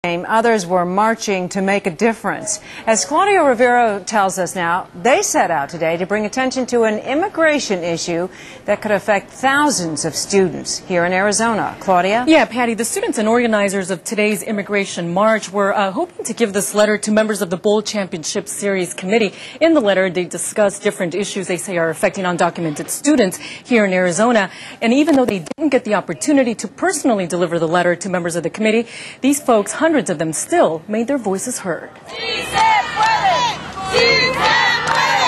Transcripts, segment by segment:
Others were marching to make a difference. As Claudia Rivero tells us now, they set out today to bring attention to an immigration issue that could affect thousands of students here in Arizona. Claudia? Yeah, Patty, the students and organizers of today's immigration march were hoping to give this letter to members of the Bowl Championship Series Committee. In the letter, they discussed different issues they say are affecting undocumented students here in Arizona. And even though they didn't get the opportunity to personally deliver the letter to members of the committee, these folks, hundreds of them, still made their voices heard.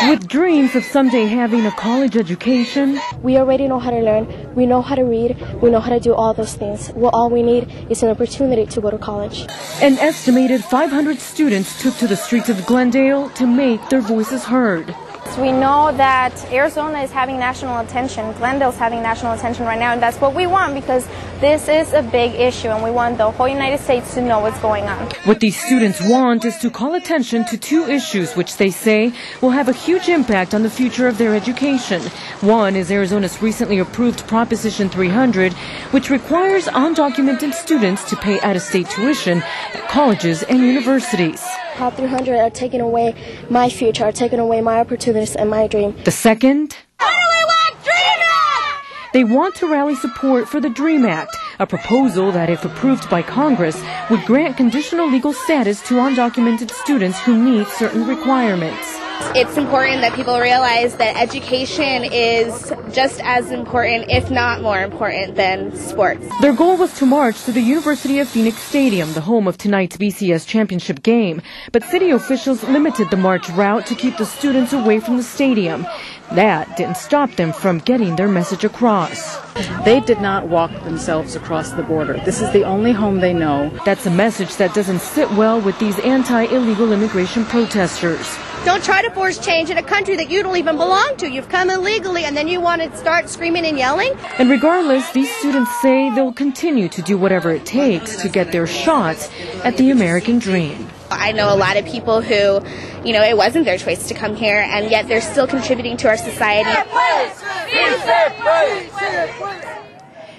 With dreams of someday having a college education, we already know how to learn, we know how to read, we know how to do all those things. Well, all we need is an opportunity to go to college. An estimated 500 students took to the streets of Glendale to make their voices heard. We know that Arizona is having national attention, Glendale's having national attention right now, and that's what we want because this is a big issue and we want the whole United States to know what's going on. What these students want is to call attention to two issues which they say will have a huge impact on the future of their education. One is Arizona's recently approved Proposition 300, which requires undocumented students to pay out-of-state tuition at colleges and universities. Prop 300 are taking away my future, are taking away my opportunities and my dream. The second? What do we want? Dream Act! They want to rally support for the DREAM Act, a proposal that, if approved by Congress, would grant conditional legal status to undocumented students who meet certain requirements. It's important that people realize that education is just as important, if not more important, than sports. Their goal was to march to the University of Phoenix Stadium, the home of tonight's BCS championship game. But city officials limited the march route to keep the students away from the stadium. That didn't stop them from getting their message across. They did not walk themselves across the border. This is the only home they know. That's a message that doesn't sit well with these anti-illegal immigration protesters. Don't try to force change in a country that you don't even belong to. You've come illegally and then you want to start screaming and yelling? And regardless, these students say they'll continue to do whatever it takes to get their shots at the American dream. I know a lot of people who, it wasn't their choice to come here, and yet they're still contributing to our society.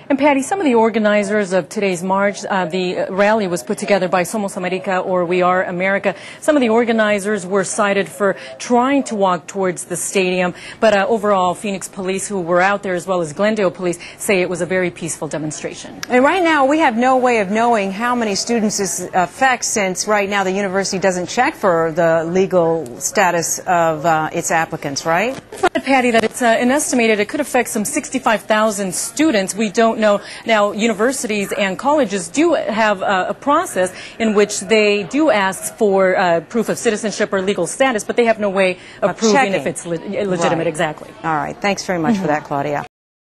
And Patty, some of the organizers of today's march, the rally was put together by Somos America, or We Are America. Some of the organizers were cited for trying to walk towards the stadium, but overall, Phoenix police who were out there, as well as Glendale police, say it was a very peaceful demonstration. And right now, we have no way of knowing how many students this affects, since right now the university doesn't check for the legal status of its applicants, right? Patty, that it's an estimated it could affect some 65,000 students. We don't know. Now, universities and colleges do have a process in which they do ask for proof of citizenship or legal status, but they have no way of proving checking if it's legitimate. Right. Exactly. All right. Thanks very much for that, Claudia.